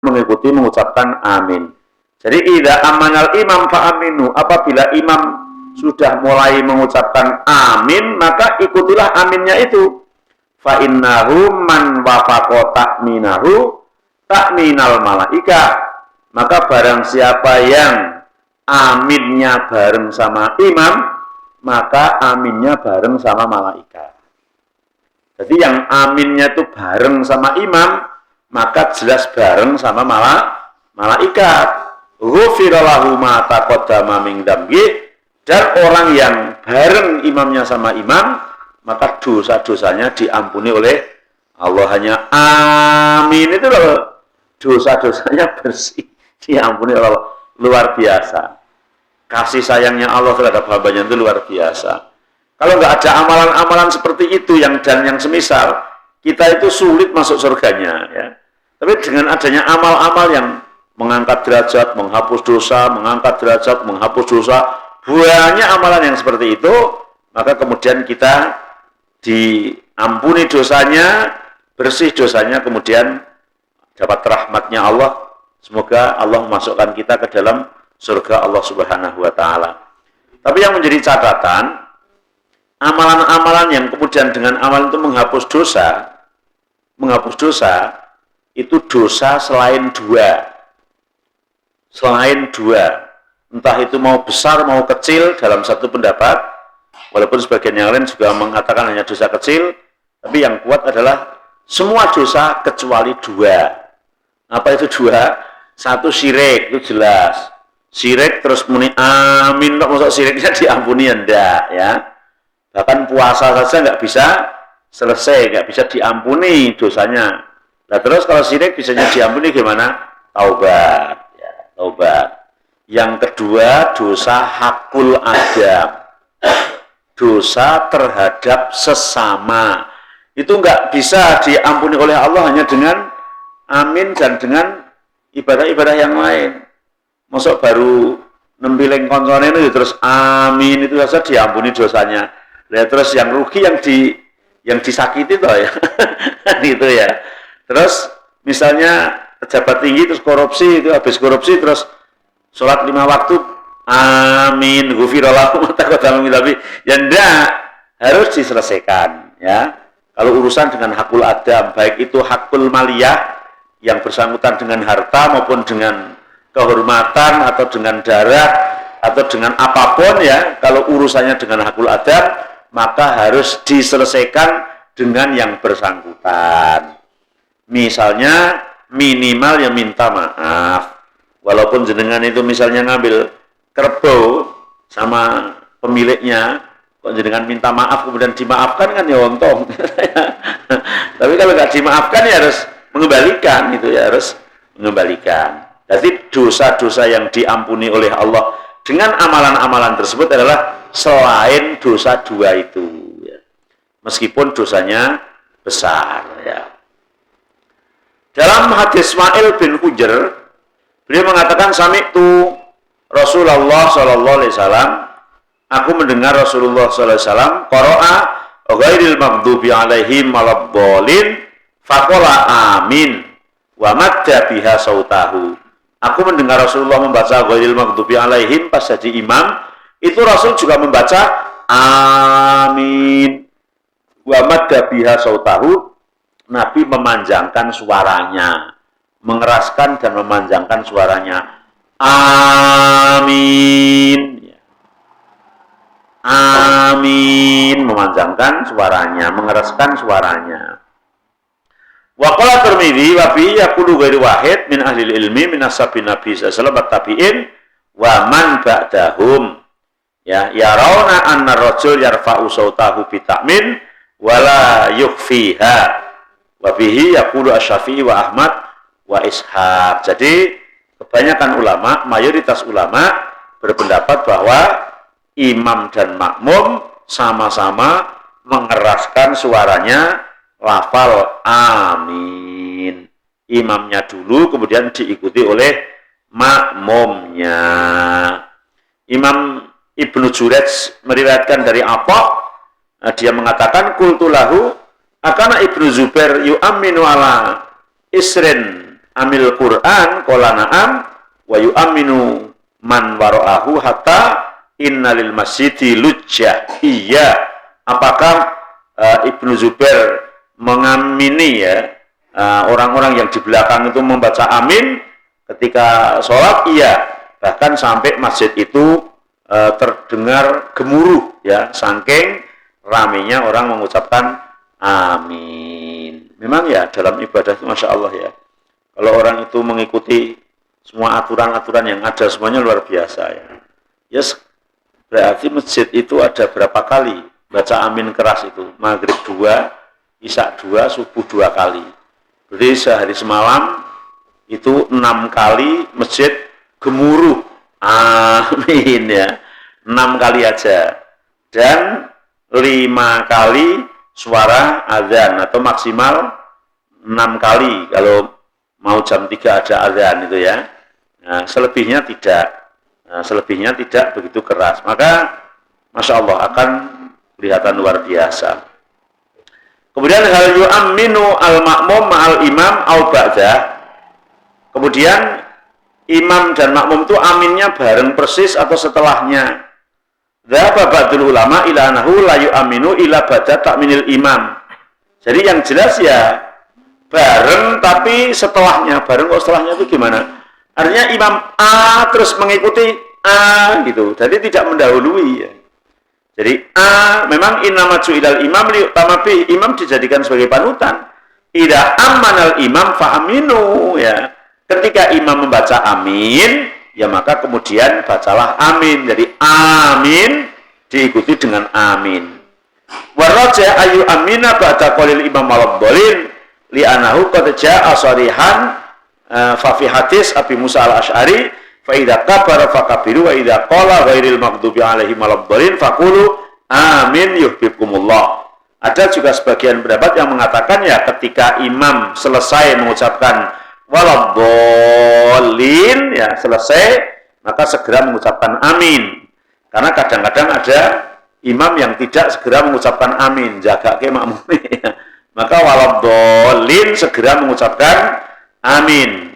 mengikuti mengucapkan amin. Jadi idza amanal imam fa aminu, apabila imam sudah mulai mengucapkan amin, maka ikutilah aminnya itu. Fa innahu man wafaqa ta'minahu ta'minal malaika. Maka barang siapa yang aminnya bareng sama imam, maka aminnya bareng sama malaikat. Jadi yang aminnya itu bareng sama imam, maka jelas bareng sama malaikat. Ghufira lahu ma taqaddama min dzambi, dan orang yang bareng imamnya sama imam, maka dosa-dosanya diampuni oleh Allah. Hanya amin itu loh, dosa-dosanya bersih, diampuni oleh Allah. Luar biasa. Kasih sayangnya Allah terhadap hambanya itu luar biasa. Kalau nggak ada amalan-amalan seperti itu yang semisal, kita itu sulit masuk surganya, ya. Tapi dengan adanya amal-amal yang mengangkat derajat, menghapus dosa, mengangkat derajat, menghapus dosa, banyak amalan yang seperti itu, maka kemudian kita diampuni dosanya, bersih dosanya, kemudian dapat rahmatnya Allah. Semoga Allah memasukkan kita ke dalam surga Allah Subhanahu wa Ta'ala. Tapi yang menjadi catatan, amalan-amalan yang kemudian dengan amalan itu menghapus dosa itu dosa selain dua. Entah itu mau besar mau kecil dalam satu pendapat, walaupun sebagian yang lain juga mengatakan hanya dosa kecil, tapi yang kuat adalah semua dosa kecuali dua. Apa itu dua? Satu syirik, itu jelas. Syirik terus muni amin, kok masuk syiriknya diampuni enggak, ya. Bahkan puasa saja nggak bisa selesai, nggak bisa diampuni dosanya. Nah terus kalau syirik bisanya diampuni gimana? Taubat, ya, taubat. Yang kedua dosa hakul adam, dosa terhadap sesama. Itu nggak bisa diampuni oleh Allah hanya dengan amin dan dengan ibadah-ibadah yang lain. Masuk baru nembiling koncone itu terus amin itu saja diampuni dosanya. Nah, terus yang rugi yang disakiti toh ya. Gitu ya. Terus misalnya pejabat tinggi terus korupsi, itu habis korupsi terus sholat 5 waktu amin ghufira lahu ma taqaddama min dzambi. Ya enggak, harus diselesaikan ya. Kalau urusan dengan hakul adam, baik itu hakul maliyah yang bersangkutan dengan harta maupun dengan kehormatan atau dengan darah atau dengan apapun ya, kalau urusannya dengan hakul adam maka harus diselesaikan dengan yang bersangkutan. Misalnya minimal ya minta maaf, walaupun jenengan itu misalnya ngambil kerbau sama pemiliknya, kok jenengan minta maaf kemudian dimaafkan kan ya untung. Tapi kalau nggak dimaafkan ya harus mengembalikan, itu ya harus mengembalikan. Jadi dosa-dosa yang diampuni oleh Allah dengan amalan-amalan tersebut adalah selain dosa dua itu, ya. Meskipun dosanya besar, ya. Dalam hadis Ismail bin Hujr, beliau mengatakan sami'tu Rasulullah sallallahu alaihi wasallam, aku mendengar Rasulullah sallallahu alaihi wasallam qara'a ghairil maghdubi alaihim waladdallin faqala amin wa madda biha sautahu. Aku mendengar Rasulullah membaca ghairil maghdubi alaihim pas jadi imam, itu Rasul juga membaca amin wa madda biha sautahu. Nabi memanjangkan suaranya, mengeraskan dan memanjangkan suaranya. Amin. Amin, memanjangkan suaranya, mengeraskan suaranya. Wa qala Tirmidzi wa bi yaqulu ghairu wahid min ahli ilmi min ashabin Nabi sallallahu alaihi tabi'in wa man ba'dahum. Ya, yarawna anna rajul yarfa'u sautahu bi ta'min wala yukhfiha. Wa bihi yaqulu Asy-Syafi'i wa Ahmad wa Ishaq. Jadi kebanyakan ulama, mayoritas ulama berpendapat bahwa imam dan makmum sama-sama mengeraskan suaranya lafal amin. Imamnya dulu kemudian diikuti oleh makmumnya. Imam Ibnu Jurayj meriwayatkan dari Atha, dia mengatakan qultu lahu akana Ibnu Zubair yu'minu ala isrin amil Qur'an qala na'am wa yu'minu man wara'ahu hatta innalil masjidi lujjah. Iya, apakah Ibnu Zubair mengamini ya orang-orang yang di belakang itu membaca amin ketika sholat? Iya, bahkan sampai masjid itu terdengar gemuruh ya, saking ramenya orang mengucapkan amin. Memang ya dalam ibadah itu Masya Allah ya, kalau orang itu mengikuti semua aturan-aturan yang ada semuanya luar biasa ya. Yes, berarti masjid itu ada berapa kali baca amin keras itu? Maghrib 2, Isya 2, subuh 2 kali. Berarti sehari semalam itu 6 kali masjid gemuruh amin ya. 6 kali aja. Dan 5 kali suara azan atau maksimal 6 kali kalau mau jam 3 ada azan itu ya. Nah, selebihnya tidak begitu keras. Maka Masya Allah akan kelihatan luar biasa. Kemudian hal yu'amminu al-ma'mum ma'al imam au ba'dah. Kemudian imam dan makmum itu aminnya bareng persis atau setelahnya. Dzahaba ba'dul ulama ila annahu la yu'amminu ila ba'da ta'minil imam. Jadi yang jelas ya bareng tapi setelahnya. Bareng kok setelahnya itu gimana? Artinya imam A terus mengikuti A gitu. Jadi tidak mendahului ya. Jadi A memang innamaju ilal imam liu'tama bih, imam dijadikan sebagai panutan. Idza ammanal imam fa aminu ya. Ketika imam membaca amin, ya maka kemudian bacalah amin. Jadi amin diikuti dengan amin. Wa raja ayu amina ba'da qaulil imam walad-dhalin li'annahu qad jaa'a sharihan fa fi hadis Abi Musa al-Asy'ari fa idza kabara fakabiru wa idza qala ghairil maghdubi alaihim walad-dhalin faqulu amin yuhibbukumullah. Ada juga sebagian pendapat yang mengatakan ya ketika imam selesai mengucapkan waladhdallin ya selesai, maka segera mengucapkan amin. Karena kadang-kadang ada imam yang tidak segera mengucapkan amin, jaga ke makmumnya. Maka waladhdallin segera mengucapkan amin.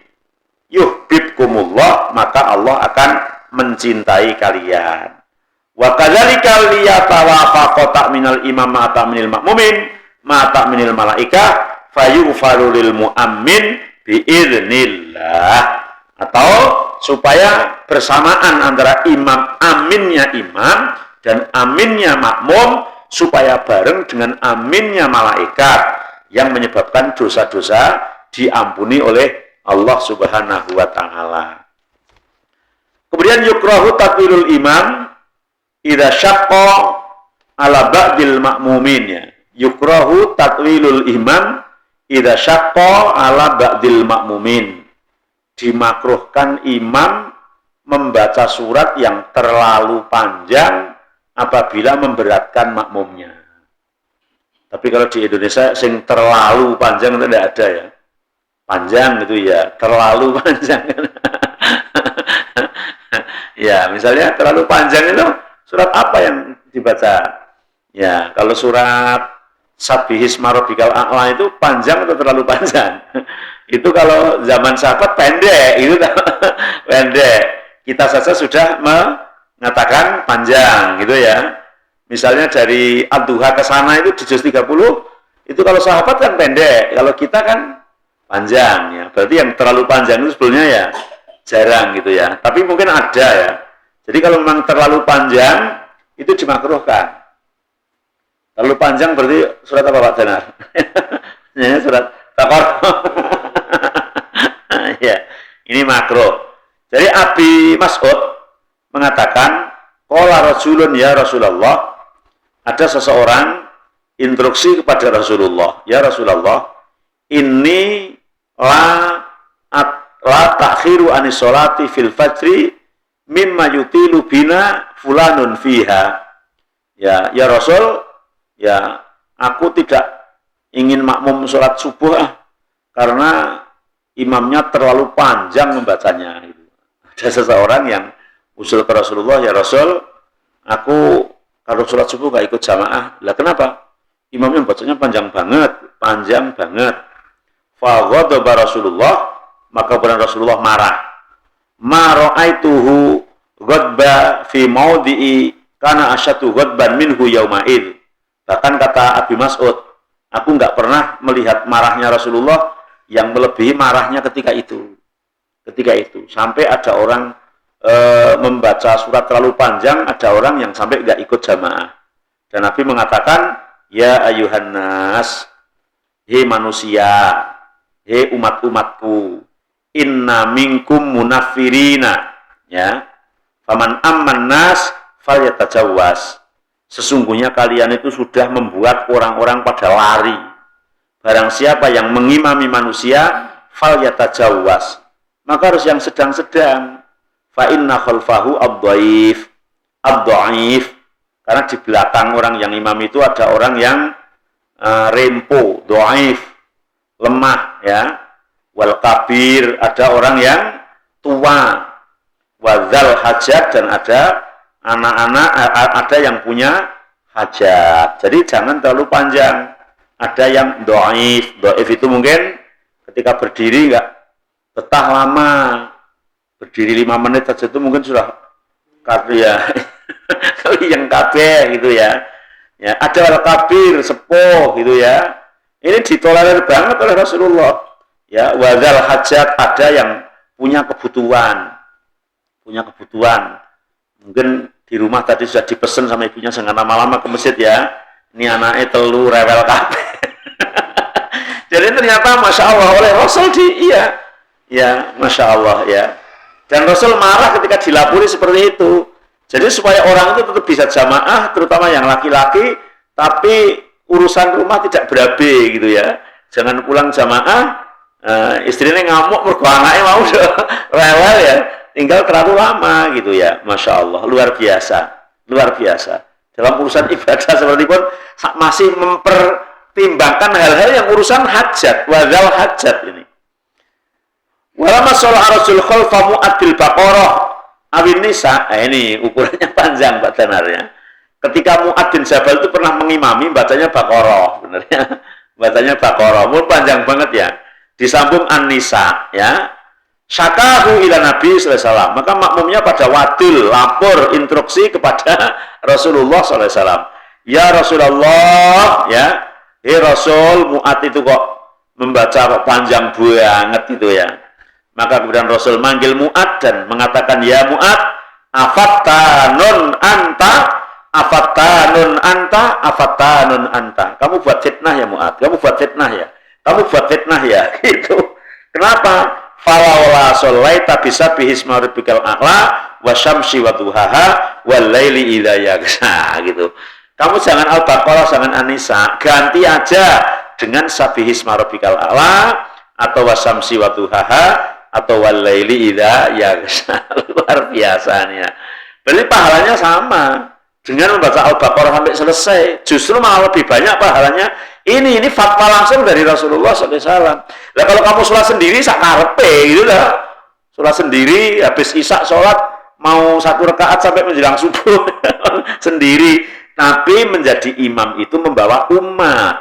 Yuhibbukumullah, maka Allah akan mencintai kalian. Wa kadzalika liyatawafaqa ta'minal imam ma ta'minil makmumin ma ta'minil malaikah fayughfaru lil mu'ammin biiznillah. Atau supaya bersamaan antara aminnya imam dan aminnya makmum, supaya bareng dengan aminnya malaikat yang menyebabkan dosa-dosa diampuni oleh Allah Subhanahu wa taala. Kemudian yukrahu takwilul imam idza syaqqa ala ba'dil makmumin ya. Yukrahu takwilul imam idza syaqqa ala ba'dil makmumin. Dimakruhkan imam membaca surat yang terlalu panjang apabila memberatkan makmumnya. Tapi kalau di Indonesia sing terlalu panjang itu tidak ada ya. Panjang itu ya, terlalu panjang. Ya, misalnya terlalu panjang itu surat apa yang dibaca? Ya, kalau surat Sabbihisma rabbikal a'la itu panjang atau terlalu panjang? Itu kalau zaman sahabat pendek, itu pendek. Kita saja sudah mengatakan panjang gitu ya. Misalnya dari Ad-Duha ke sana itu di juz 30, itu kalau sahabat kan pendek, kalau kita kan panjang ya. Berarti yang terlalu panjang itu sebetulnya ya jarang gitu ya. Tapi mungkin ada ya. Jadi kalau memang terlalu panjang itu dimakruhkan. Terlalu panjang berarti surat apa Pak Janar? Ya, surat Baqarah. Ya, ini makruh. Jadi Abi Mas'ud mengatakan, qala rajulun ya Rasulullah, ada seseorang instruksi kepada Rasulullah, ya Rasulullah, ini la ta'khiru anis sholati fil fajri mimma yutilu bina fulanun fiha. Ya Rasul, ya aku tidak ingin makmum sholat subuh karena imamnya terlalu panjang membacanya. Ada seseorang yang usul ke Rasulullah, ya Rasul, aku kalau sholat subuh gak ikut jamaah. Lah kenapa? Imamnya bacanya panjang banget. Fa ghadaba Rasulullah, maka kemudian Rasulullah marah. Ma ra'aituhu ghadba fi maudhi'i kana asyatu ghadban minhu yauma'id. Bahkan kata Abi Mas'ud, aku enggak pernah melihat marahnya Rasulullah yang melebihi marahnya ketika itu. Ketika itu sampai ada orang membaca surat terlalu panjang, ada orang yang sampai enggak ikut jamaah. Dan Nabi mengatakan, ya ayuhan nas, hei manusia, hei umat-umatku, inna minkum munafirina, ya, faman amman nas falyatajawwas. Sesungguhnya kalian itu sudah membuat orang-orang pada lari. Barang siapa yang mengimami manusia, falyatajawwas, maka harus yang sedang-sedang. Fa inna khalfahu ad-dhaif, ad-dhaif. Karena di belakang orang yang imam itu ada orang yang rempo, dhaif, lemah, ya. Wal kabir, ada orang yang tua. Wadzal hajat, dan ada anak-anak, ada yang punya hajat. Jadi jangan terlalu panjang. Ada yang dhaif. Dhaif itu mungkin ketika berdiri enggak betah lama. Berdiri 5 menit saja itu mungkin sudah ya yang kabeh gitu ya. Ya, ada wal kabir, sepuh gitu ya. Ini ditolerir banget oleh Rasulullah. Ya, wadzal hajat, ada yang punya kebutuhan. Punya kebutuhan. Mungkin di rumah tadi sudah dipesan sama ibunya jangan lama-lama ke masjid ya. Ini anaknya telu rewel kabeh. Jadi ternyata Masya Allah oleh Rasul ya Masya Allah ya. Dan Rasul marah ketika dilapuri seperti itu. Jadi supaya orang itu tetap bisa jamaah, terutama yang laki-laki, tapi urusan rumah tidak berabe gitu ya. Jangan pulang jamaah, istrinya ngamuk, mergo anaknya mau rewel ya, tinggal terlalu lama gitu ya. Masya Allah, luar biasa, luar biasa. Dalam urusan ibadah seperti pun masih mempertimbangkan hal-hal yang urusan hajat, wadzal hajat ini. Walama sholat Rasul khalfa mu'addil baqarah awin nisa, ini ukurannya panjang Pak Danarnya. Ketika Mu'ad bin Jabal itu pernah mengimami, bacanya Baqarah, benernya. Bacanya Baqarah, mul panjang banget ya. Disambung An-Nisa, ya. Syakahu ila Nabi sallallahu alaihi wasallam. Maka makmumnya pada wadil, lapor, instruksi kepada Rasulullah sallallahu alaihi wasallam. Ya Rasulullah, ya. Rasul, Mu'ad itu kok membaca kok panjang banget itu ya. Maka kemudian Rasul manggil Mu'ad dan mengatakan, ya Mu'ad, afattanun anta, afattanun anta, afattanun anta. Kamu buat fitnah ya Mu'ad, kamu buat fitnah ya, kamu buat fitnah ya, gitu. Kenapa? Falawla sholaita bisabihi isma rabbikal a'la wa syamsi wa duhaha wal laili idza yaghsha, gitu. Kamu jangan Al-Baqarah, jangan An-Nisa, ganti aja dengan sabihi isma rabbikal a'la atau wa syamsi wa duhaha atau walaili idza yaghsha. Luar biasanya. Berarti pahalanya sama dengan membaca Al-Baqarah sampai selesai. Justru malah lebih banyak pahalanya. Ini fatwa langsung dari Rasulullah SAW. Lah kalau kamu sholat sendiri sakarepe gitu lah. Sholat sendiri habis isya sholat mau 1 rakaat sampai menjelang subuh sendiri. Tapi menjadi imam itu membawa umat,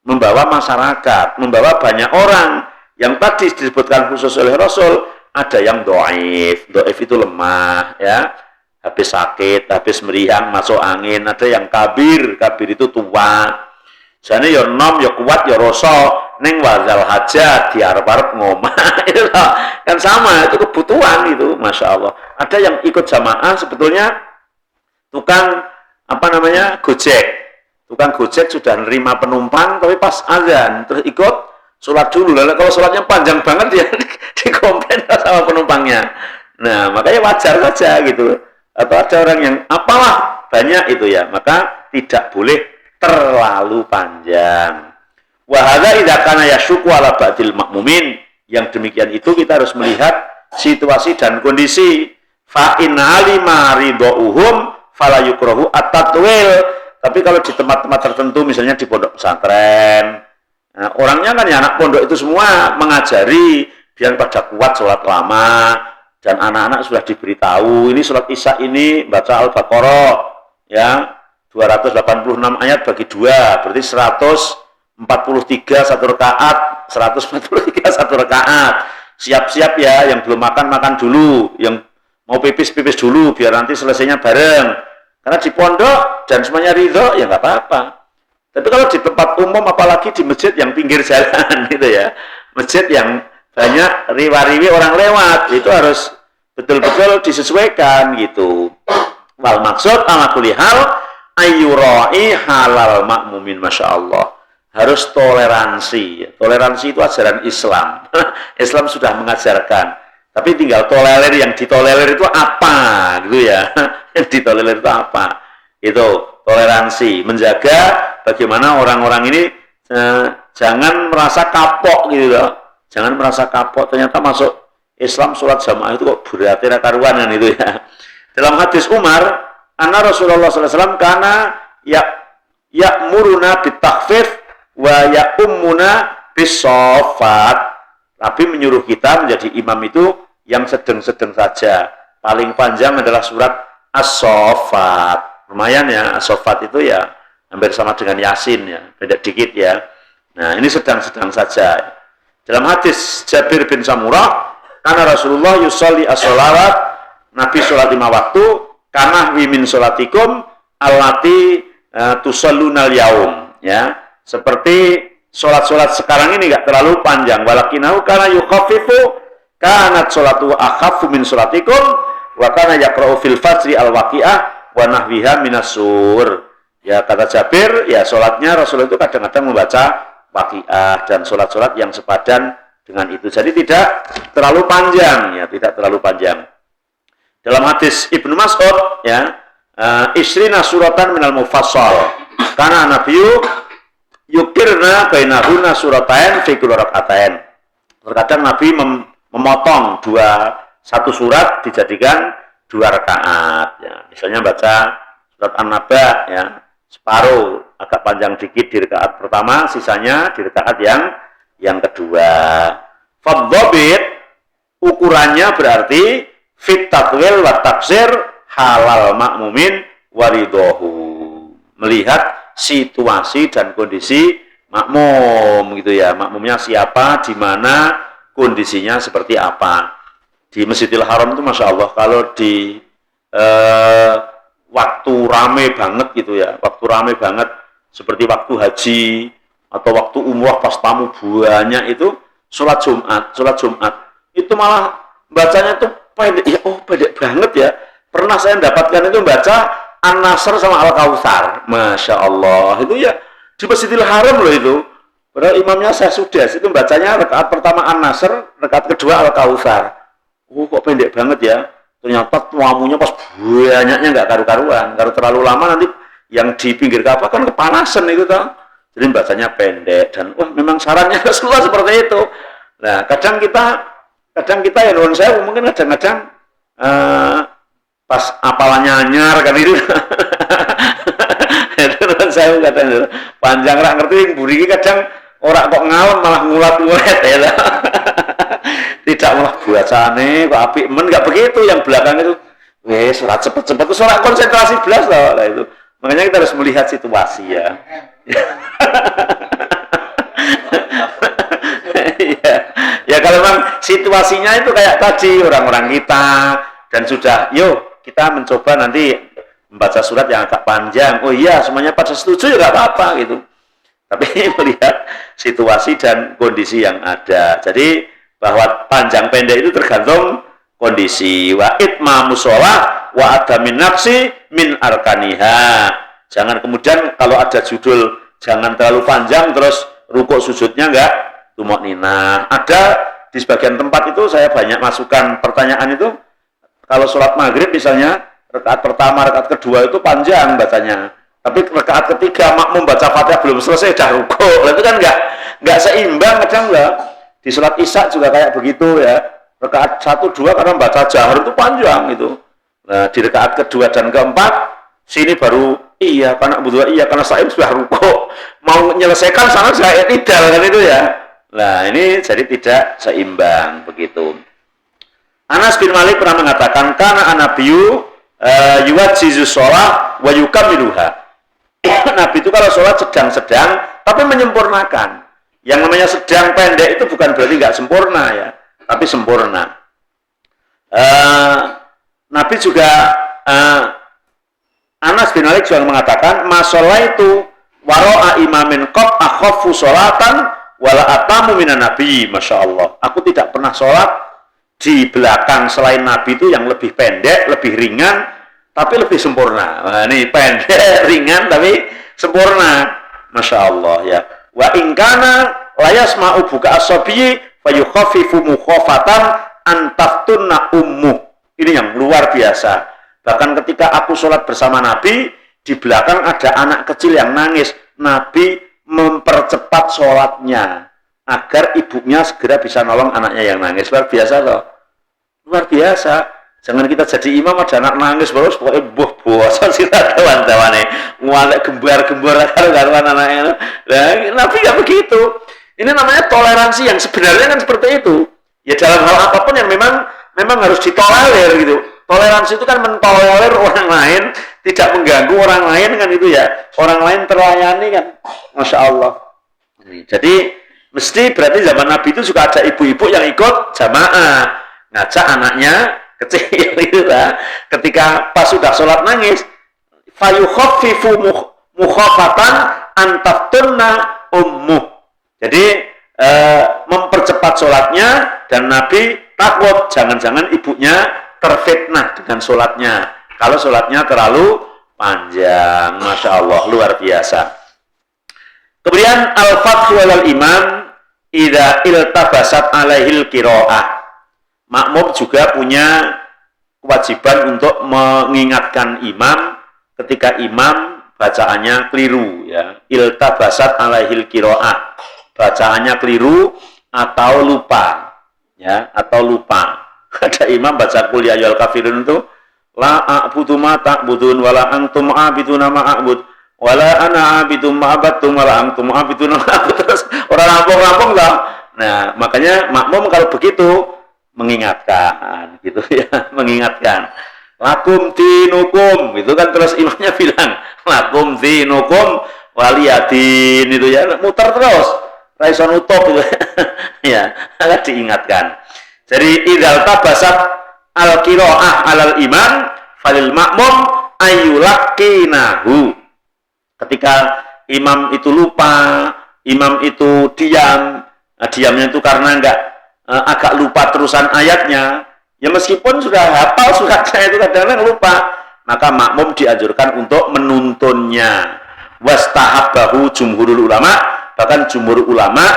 membawa masyarakat, membawa banyak orang. Yang tadi disebutkan khusus oleh Rasul, ada yang dhaif itu lemah ya, habis sakit, habis meriang, masuk angin. Ada yang kabir itu tua. Jane ya nom, ya kuat, ya rasa ning wazal hajat diarep-arep ngomah. Itu kan sama, itu kebutuhan itu, Masya Allah. Ada yang ikut jamaah sebetulnya tukang Gojek. Tukang Gojek sudah nerima penumpang tapi pas azan terus ikut sholat dulu. Lalu kalau sholatnya panjang banget ya dikomplain sama penumpangnya. Nah, makanya wajar saja gitu. Atau ada orang yang apalah banyak itu ya, maka tidak boleh terlalu panjang. Wa hadza idza kana yashqu ala ba'dil makmumin. Yang demikian itu kita harus melihat situasi dan kondisi. Fa in alima ridauhum fala yukrahu at-tatwil. Tapi kalau di tempat-tempat tertentu, misalnya di pondok pesantren, nah, orangnya kan ya anak pondok itu semua mengajari biar pada kuat sholat lama, dan anak-anak sudah diberitahu ini sholat isya ini baca Al-Baqarah ya 286 ayat bagi 2 berarti 143 satu rakaat, 143 satu rakaat. siap-siap ya, yang belum makan makan dulu, yang mau pipis dulu, biar nanti selesainya bareng. Karena di pondok dan semuanya ridho, ya nggak apa-apa. Tapi kalau di tempat umum, apalagi di masjid yang pinggir jalan gitu ya, masjid yang banyak riwa-riwi orang lewat, itu harus betul-betul disesuaikan gitu. Wal maksud ala kulli hal ayyurai halal makmumin, masya Allah. Harus toleransi. Toleransi itu ajaran Islam. Islam sudah mengajarkan. Tapi tinggal tolerir, yang ditolerir itu apa, gitu ya. Yang ditolerir itu apa? Itu toleransi, menjaga bagaimana orang-orang ini jangan merasa kapok gitu loh. Jangan merasa kapok, ternyata masuk Islam sholat jamaah itu kok berarti karuan kan itu ya. Dalam hadis Umar, anna Rasulullah SAW karena ya'muruna bitakfif wa ya'ummuna bisofat. Nabi menyuruh kita menjadi imam itu yang sedang-sedang saja. Paling panjang adalah surat As-Sofat. Lumayan ya, As-Sofat itu ya hampir sama dengan Yasin ya, beda dikit ya. Nah, ini sedang-sedang saja. Dalam hadis Jabir bin Samurah, karena Rasulullah yusolli as-sholawat, Nabi sholat 5 waktu, karena wimin sholatikum allati tusallunal yaum, ya. Seperti sholat-sholat sekarang ini nggak terlalu panjang. Walakinahu karena yukhaffifu kanat sholatu akhaffu min sholatikum wa kana yaqra'u fil fajri al-waqi'ah wa nahwiha minasur. Ya kata Jabir, ya sholatnya Rasul itu kadang-kadang membaca waqi'ah dan sholat-sholat yang sepadan dengan itu. Jadi tidak terlalu panjang, ya tidak terlalu panjang. Dalam hadis Ibnu Mas'ud, ya, isrina suratan minal mufassal. Karena Nabi yukirna bainahuna suratain fi kulli rak'atain. Terkadang Nabi memotong satu surat dijadikan 2 rakaat. Ya. Misalnya baca surat An-Naba, ya, separuh agak panjang dikit di rakaat pertama, sisanya di rakaat yang kedua. Fadhabit ukurannya berarti fit tatwil wa taksir halal makmumin waridohu. Melihat situasi dan kondisi makmum gitu ya. Makmumnya siapa, di mana, kondisinya seperti apa. Di Masjidil Haram itu Masya Allah, kalau di waktu rame banget gitu ya, waktu rame banget seperti waktu haji atau waktu umrah pas tamu banyak itu sholat Jumat itu malah bacanya tuh pendek ya, pendek banget ya. Pernah saya mendapatkan itu baca An-Nasr sama Al-Kautsar, Masya Allah, itu ya di Masjidil Haram loh itu. Padahal imamnya saya sudah, itu bacanya rakaat pertama An-Nasr, rakaat kedua Al-Kautsar. Kok pendek banget ya. Ternyata tamunya pas banyaknya nggak karu-karuan. Kalau terlalu lama nanti yang di pinggir Ka'bah kan kepanasan itu toh. Jadi bacanya pendek dan memang sarannya Rasulullah seperti itu. Nah, kadang kita ya nuwun sewu mungkin kadang-kadang pas apalannya anyar kan itu. Nuwun sewu kadang panjang ra ngerti mburi iki kadang ora kok ngalem malah ngulat-ngulet ya. Tidak malah bacane kok apik men, enggak begitu. Yang belakang itu wes sholat cepet-cepet, itu sholat konsentrasi belas loh. Nah, itu makanya kita harus melihat situasi ya. Ya kalau memang situasinya itu kayak tadi orang-orang kita dan sudah yuk kita mencoba nanti membaca surat yang agak panjang. Oh iya semuanya pada setuju ya nggak apa-apa gitu. Tapi melihat situasi dan kondisi yang ada. Jadi bahwa panjang pendek itu tergantung kondisi. Wa itmamu sholah wa adamin naqsi min arkaniha. Jangan kemudian kalau ada judul jangan terlalu panjang terus rukuk sujudnya enggak tumakninah. Ada di sebagian tempat itu saya banyak masukkan pertanyaan itu. Kalau sholat maghrib misalnya rakaat pertama, rakaat kedua itu panjang bacanya. Tapi rakaat ketiga makmum baca Fatihah belum selesai dah rukuk. Itu kan enggak seimbang kadang enggak. Di sholat Isya juga kayak begitu ya. Rakaat 1, 2 karena baca jahar itu panjang itu. Nah, di rakaat kedua dan keempat sini baru iya karena saya sudah rukuk. Mau menyelesaikan sana saya tidak kan itu ya. Nah, ini jadi tidak seimbang begitu. Anas bin Malik pernah mengatakan kana anabiyu yuwajizu sholah wa yukamiluha. Nabi itu kalau sholat sedang-sedang tapi menyempurnakan. Yang namanya sedang pendek itu bukan berarti nggak sempurna ya. tapi sempurna. Nabi juga Anas bin Malik juga mengatakan, "Masolaitu waro'a imamin qad akhafu sholatan wala atamu minan nabi." Masya Allah, aku tidak pernah sholat di belakang selain Nabi itu yang lebih pendek, lebih ringan, tapi lebih sempurna. Nah, ini pendek, ringan, tapi sempurna. Masya Allah ya. Wa ingkana layasma'u buka asobiyi fayukhaffifu mukhafatan antaftunna ummu. Ini yang luar biasa. Bahkan ketika aku sholat bersama Nabi, di belakang ada anak kecil yang nangis. Nabi mempercepat sholatnya agar ibunya segera bisa nolong anaknya yang nangis. Luar biasa loh. Luar biasa. Jangan kita jadi imam ada anak nangis terus pokoknya bosan sih kawan-kawane. Ngualek gembar-gembar karuan anaknya. Nah, Nabi nggak begitu. Ini namanya toleransi yang sebenarnya kan seperti itu. Ya dalam hal apapun yang memang harus ditolerir gitu. Toleransi itu kan mentolerir orang lain, tidak mengganggu orang lain kan itu ya. Orang lain terlayani kan. Masya Allah. Jadi mesti berarti zaman Nabi itu juga ada ibu-ibu yang ikut jamaah, ngajak anaknya kecil gitu lah. Ketika pas sudah sholat nangis, fayukhaffifu mukhafatan antaftunna ummuh. Jadi mempercepat sholatnya, dan Nabi takut jangan-jangan ibunya terfitnah dengan sholatnya kalau sholatnya terlalu panjang. Masya Allah, luar biasa. Kemudian al-fathu alal imam idza iltabasat alaihil qiraah. Makmum juga punya kewajiban untuk mengingatkan imam ketika imam bacaannya keliru ya. Iltabasat alaihil qiraah. Bacaannya keliru atau lupa ya, atau lupa. Ada imam baca qul ya ayyuhal kafirun itu la a'budu ma ta'budun wala antum a'biduna ma a'bud wala ana a'budu ma abattum wala antum a'biduna ma a'bud. Terus orang rampung-rampung lah. Nah, makanya makmum kalau begitu mengingatkan gitu ya, mengingatkan. Lakum dinukum, itu kan terus imamnya bilang lakum dinukum waliyadin, itu ya, muter terus. Raison utop itu ya, agak diingatkan. Jadi idzal tabasat al-qiraah alal imam falil makmum ayyulaqinahu. Ketika imam itu lupa, imam itu diam, diamnya itu karena agak lupa terusan ayatnya, ya meskipun sudah hafal suratnya itu kadang-kadang lupa, maka makmum dianjurkan untuk menuntunnya. Wastahabbahu jumhurul ulama, bahkan jumhur ulama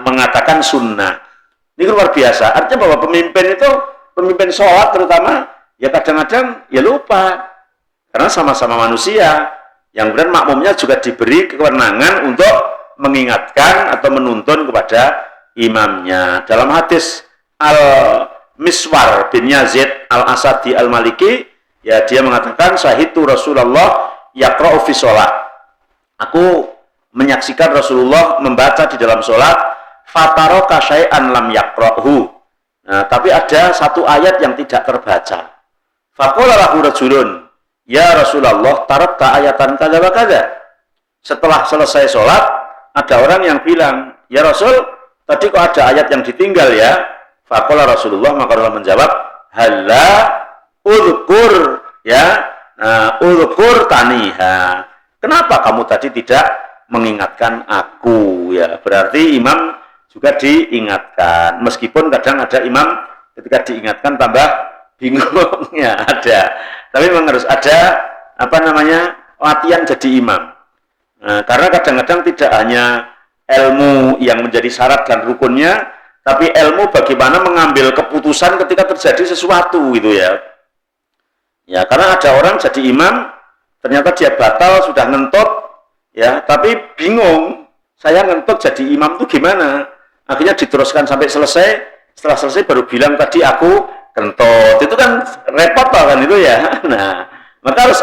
mengatakan sunnah. Ini luar biasa. Artinya bahwa pemimpin sholat terutama, ya kadang-kadang ya lupa. Karena sama-sama manusia. Yang kemudian makmumnya juga diberi kewenangan untuk mengingatkan atau menuntun kepada imamnya. Dalam hadis Al-Miswar bin Yazid Al-Asadi Al-Maliki, ya dia mengatakan, Syahidu Rasulullah yaqra'u fi sholat. Aku menyaksikan Rasulullah membaca di dalam sholat, fataraka syai'an lam yaqra'hu. Nah, tapi ada satu ayat yang tidak terbaca. Faqala lahu rajulun, ya Rasulullah, tarakta ayatan kada wa kada. Setelah selesai sholat, ada orang yang bilang, ya Rasul, tadi kok ada ayat yang ditinggal ya? Faqala Rasulullah, maka Rasulullah menjawab, halla udhkur ya, udhkur taniha. Kenapa kamu tadi tidak mengingatkan aku ya? Berarti imam juga diingatkan, meskipun kadang ada imam ketika diingatkan tambah bingung ya, ada. Tapi memang harus ada latihan jadi imam. Nah, karena kadang-kadang tidak hanya ilmu yang menjadi syarat dan rukunnya, tapi ilmu bagaimana mengambil keputusan ketika terjadi sesuatu gitu ya. Ya, karena ada orang jadi imam, ternyata dia batal sudah ngentut ya, tapi bingung, saya ngentut jadi imam itu gimana? Akhirnya diteruskan sampai selesai. Setelah selesai baru bilang tadi aku kentut. Itu kan repot kan itu ya. Nah, maka harus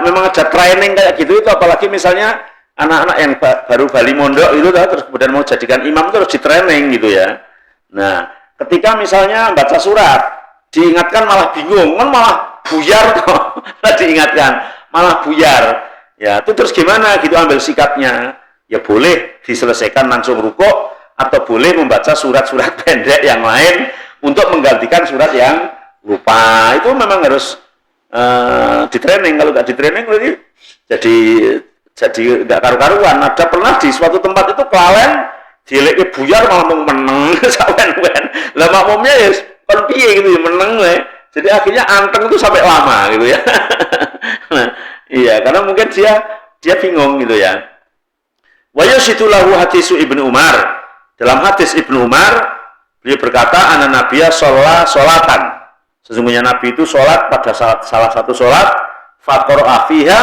memang ada training kayak gitu itu, apalagi misalnya anak-anak yang baru bali mondok itu terus kemudian mau jadikan imam terus di training gitu ya. Nah, ketika misalnya baca surat diingatkan malah bingung, kan malah buyar kok. Diingatkan malah buyar. Ya, itu terus gimana gitu ambil sikapnya? Ya boleh diselesaikan langsung rukuk atau boleh membaca surat-surat pendek yang lain untuk menggantikan surat yang lupa. Itu memang harus di training. Kalau nggak di training jadi nggak karu-karuan. Ada pernah di suatu tempat itu kelalen dilek buyar malah mau meneng sawen-wen. Lah makmumnya ya kon piye gitu ya meneng we. Jadi akhirnya anteng itu sampai lama gitu ya. Nah, iya, karena mungkin dia bingung gitu ya. Wa yasitulahu hadisu Ibnu Umar. Dalam hadis Ibnu Umar, beliau berkata, "Ana nabiyya sholatan." Sesungguhnya Nabi itu sholat pada salah satu sholat, faqara'a fiha,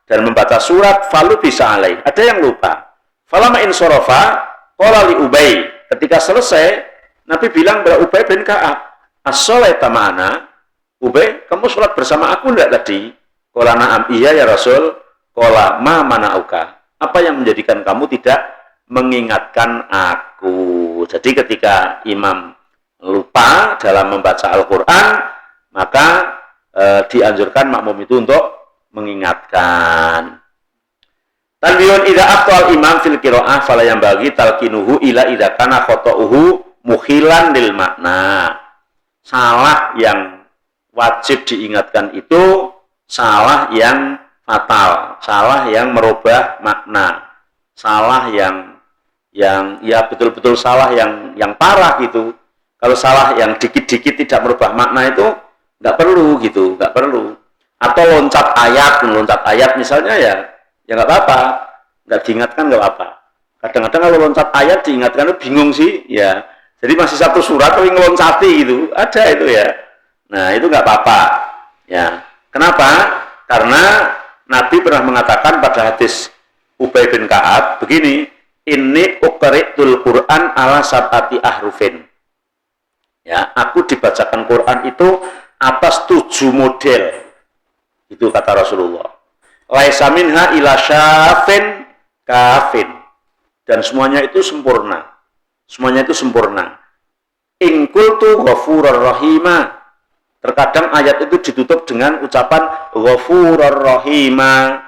dan membaca surat, falu bisa alaih. Ada yang lupa. Falama insorofa, qala li Ubay. Ketika selesai, Nabi bilang kepada Ubay bin Ka'ab, as-sholaita ma'ana, Ubay, kamu sholat bersama aku enggak tadi? Qala na'am, iya ya Rasul. Qala ma mana'uka. Apa yang menjadikan kamu tidak mengingatkan aku? Jadi ketika imam lupa dalam membaca Al-Quran, maka dianjurkan makmum itu untuk mengingatkan. Tanbihun idza aftal imam fil qiraah fala yang bagi talqinuhu ila idza kana khata'uhu mukhilan lil makna. Salah yang wajib diingatkan itu salah yang fatal, salah yang merubah makna, salah yang ya betul-betul salah yang parah gitu. Kalau salah yang dikit-dikit tidak merubah makna itu nggak perlu gitu, nggak perlu. Atau loncat ayat misalnya ya nggak apa-apa, nggak diingatkan nggak apa-apa. Kadang-kadang kalau loncat ayat diingatkan itu bingung sih, ya. Jadi masih satu surat tapi ngeloncati gitu, ada itu ya. Nah itu nggak apa-apa, ya. Kenapa? Karena Nabi pernah mengatakan pada hadis Ubay bin Ka'ab begini, inni uqri'tul Qur'an ala sab'ati ahrufin. Ya, aku dibacakan Quran itu atas 7 model. Itu kata Rasulullah. Laisa minha ila syafin kafin. Dan semuanya itu sempurna. Semuanya itu sempurna. In qultu ghafurur rahima. Terkadang ayat itu ditutup dengan ucapan ghafurur rahima,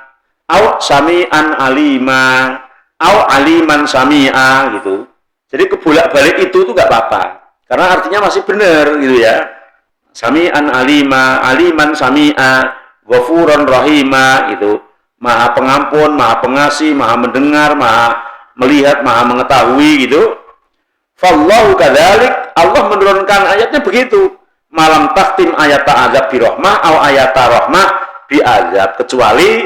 au sami'an alima, au aliman sami'a gitu. Jadi kebolak-balik itu enggak apa-apa. Karena artinya masih benar gitu ya. Sami'an alima, aliman sami'a, ghafuran rahima gitu. Maha pengampun, maha pengasih, maha mendengar, maha melihat, maha mengetahui gitu. Fallahu kadzalik, Allah menurunkan ayatnya begitu. Malam tahtim ayat azab bi rahmah atau ayat rahmah bi azab, kecuali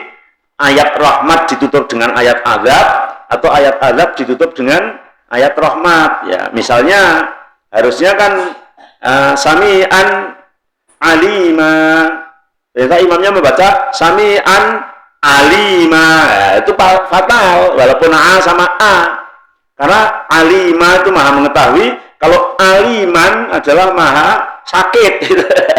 ayat rahmat ditutup dengan ayat azab atau ayat azab ditutup dengan ayat rahmat ya. Misalnya harusnya kan sami'an alima. Ternyata imamnya membaca sami'an alima. Ya, itu fatal walaupun A sama A. Karena alima itu maha mengetahui, kalau aliman adalah maha sakit.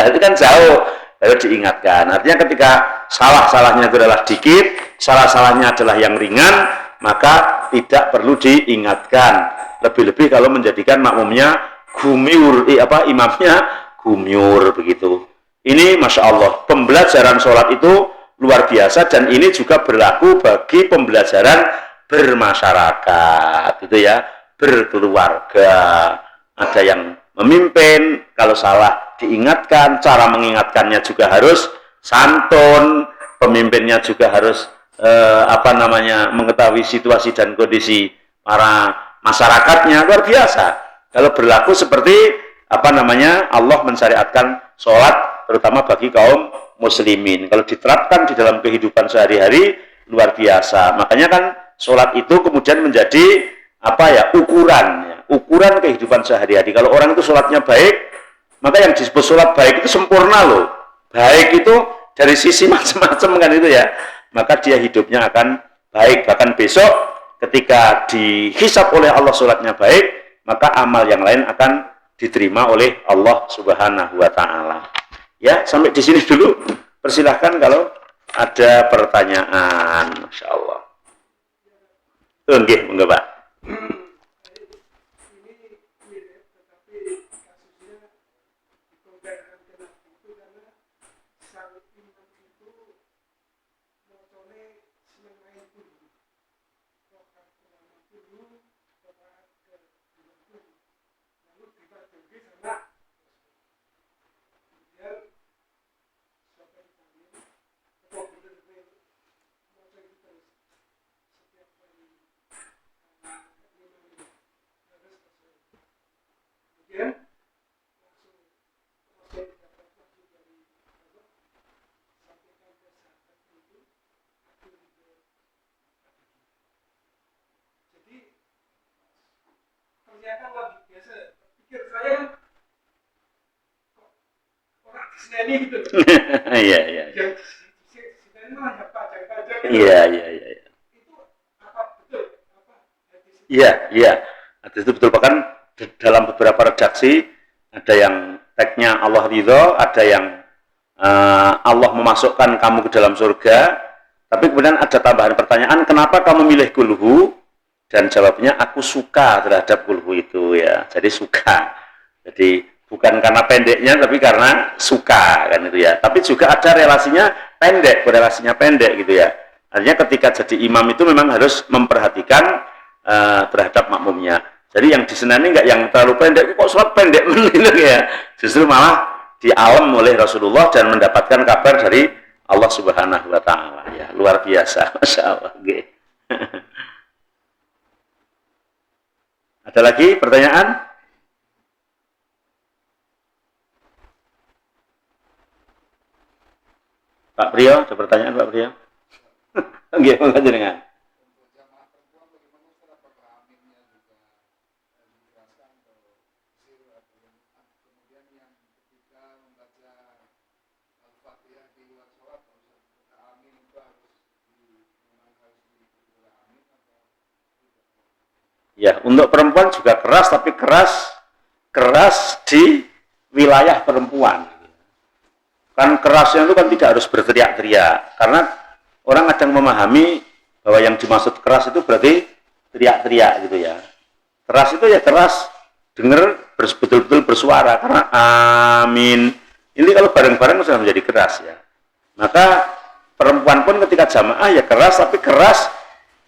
Itu kan jauh. Lalu diingatkan. Artinya ketika salah-salahnya itu adalah dikit, salah-salahnya adalah yang ringan, maka tidak perlu diingatkan. Lebih-lebih kalau menjadikan makmumnya gumyur, imamnya gumyur begitu. Ini Masya Allah, pembelajaran sholat itu luar biasa, dan ini juga berlaku bagi pembelajaran bermasyarakat, gitu ya, berkeluarga. Ada yang memimpin, kalau salah diingatkan, cara mengingatkannya juga harus santun, pemimpinnya juga harus mengetahui situasi dan kondisi para masyarakatnya, luar biasa. Kalau berlaku seperti Allah mensyariatkan sholat terutama bagi kaum muslimin. Kalau diterapkan di dalam kehidupan sehari-hari luar biasa. Makanya kan sholat itu kemudian menjadi ukuran kehidupan sehari-hari. Kalau orang itu sholatnya baik, maka yang disebut sholat baik itu sempurna loh. Baik itu dari sisi macam-macam kan itu ya. Maka dia hidupnya akan baik. Bahkan besok ketika dihisab oleh Allah sholatnya baik, maka amal yang lain akan diterima oleh Allah Subhanahu wa Ta'ala. Ya, sampai di sini dulu. Persilahkan kalau ada pertanyaan. Masya Allah. Nggih, monggo Pak. manusia kan lagi biasa pikir saya orang diseneni gitu loh. Iya, iya. Yang diseneni malah ya pajak-pajak gitu. Iya. Itu apa betul? Apa hadis itu? Iya. Hadis itu betul, bahkan dalam beberapa redaksi ada yang tagnya Allah ridho, ada yang Allah memasukkan kamu ke dalam surga. Tapi kemudian ada tambahan pertanyaan, kenapa kamu milih kulhu? Dan jawabnya, aku suka terhadap kulhu itu ya. Jadi suka. Jadi bukan karena pendeknya, tapi karena suka kan itu ya. Tapi juga ada relasinya pendek gitu ya. Artinya ketika jadi imam itu memang harus memperhatikan terhadap makmumnya. Jadi yang disenani enggak yang terlalu pendek, kok sholat pendek gitu ya. Justru malah dialam oleh Rasulullah dan mendapatkan kabar dari Allah Subhanahu wa taala ya. Luar biasa, Masya Allah. Ada lagi pertanyaan? Pak Priyo, ada pertanyaan Pak Priyo? Nggih, monggo jenengan. Ya, untuk perempuan juga keras, tapi keras di wilayah perempuan. Kan kerasnya itu kan tidak harus berteriak-teriak, karena orang kadang memahami bahwa yang dimaksud keras itu berarti teriak-teriak gitu ya. Keras itu ya keras, dengar betul-betul bersuara, karena amin. Ini kalau bareng-bareng sudah menjadi keras ya. Maka perempuan pun ketika jamaah ya keras, tapi keras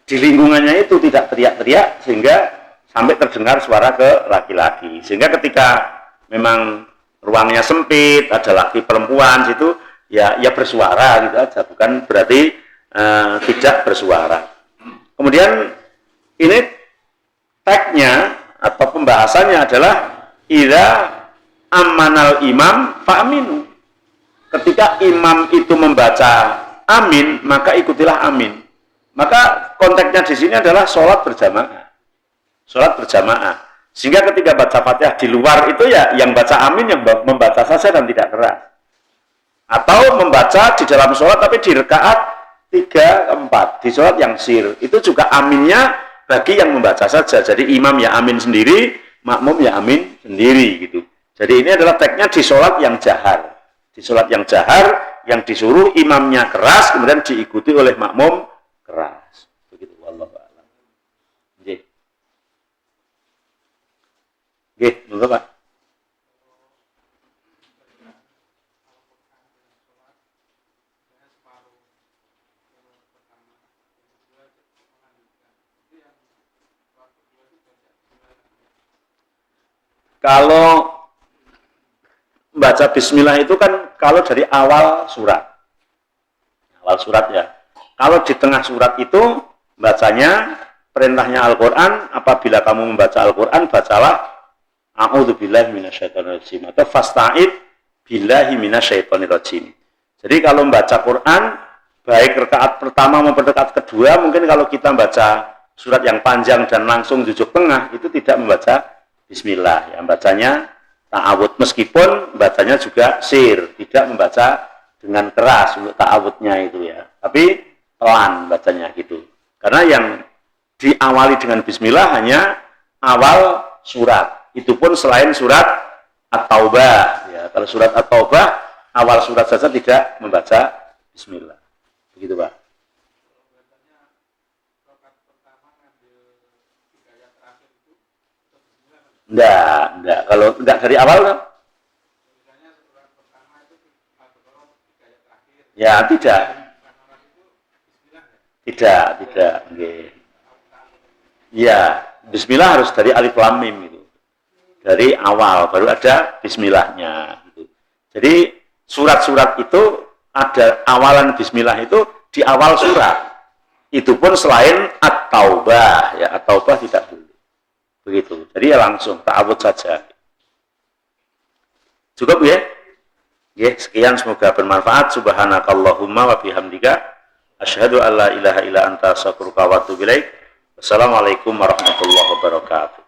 di lingkungannya itu tidak teriak-teriak sehingga sampai terdengar suara ke laki-laki. Sehingga ketika memang ruangnya sempit, ada laki perempuan situ ya bersuara gitu aja, bukan berarti tidak bersuara. Kemudian ini tagnya atau pembahasannya adalah idza amanal imam fa'aminu. Ketika imam itu membaca amin, maka ikutilah amin. Maka konteksnya di sini adalah sholat berjamaah. Sholat berjamaah. Sehingga ketika baca Fatihah di luar itu ya yang baca amin yang membaca saja dan tidak keras. Atau membaca di dalam sholat tapi di rekaat 3, 4. Di sholat yang sir. Itu juga aminnya bagi yang membaca saja. Jadi imam ya amin sendiri, makmum ya amin sendiri gitu. Jadi ini adalah tagnya di sholat yang jahar. Di sholat yang jahar yang disuruh imamnya keras kemudian diikuti oleh makmum keras. Begitu wallahu a'lam. Nggih. Nggih, monggo Pak. Kalau membaca bismillah itu kan kalau dari awal surat. Awal surat ya. Kalau di tengah surat itu bacanya perintahnya Al-Qur'an, apabila kamu membaca Al-Qur'an bacalah a'udzubillahi minasyaitonirrajim atau fasta'id billahi minasyaitonirrajim. Jadi kalau membaca Quran baik rakaat pertama maupun rakaat kedua, mungkin kalau kita membaca surat yang panjang dan langsung jujuk tengah itu tidak membaca bismillah, yang bacanya ta'awud, meskipun bacanya juga sir, tidak membaca dengan keras untuk ta'awudnya itu ya, tapi pelan bacanya gitu. Karena yang diawali dengan bismillah hanya awal surat, itu pun selain surat At-Taubah ya. Kalau surat At-Taubah awal surat saja tidak membaca bismillah. Begitu Pak. Enggak. Kalau enggak dari awal kan? Ya, tidak. Okay. Ya, bismillah harus dari alif lam mim itu. Dari awal baru ada bismillahnya gitu. Jadi surat-surat itu ada awalan bismillah itu di awal surat. Itu pun selain At-Taubah ya, At-Taubah tidak boleh. Begitu. Jadi ya langsung ta'awud saja. Cukup ya? Ya, sekian semoga bermanfaat. Subhanakallahumma wa bihamdika asyhadu an la ilaha illa anta astaghfiruka wa atubu ilaik. Wassalamualaikum warahmatullahi wabarakatuh.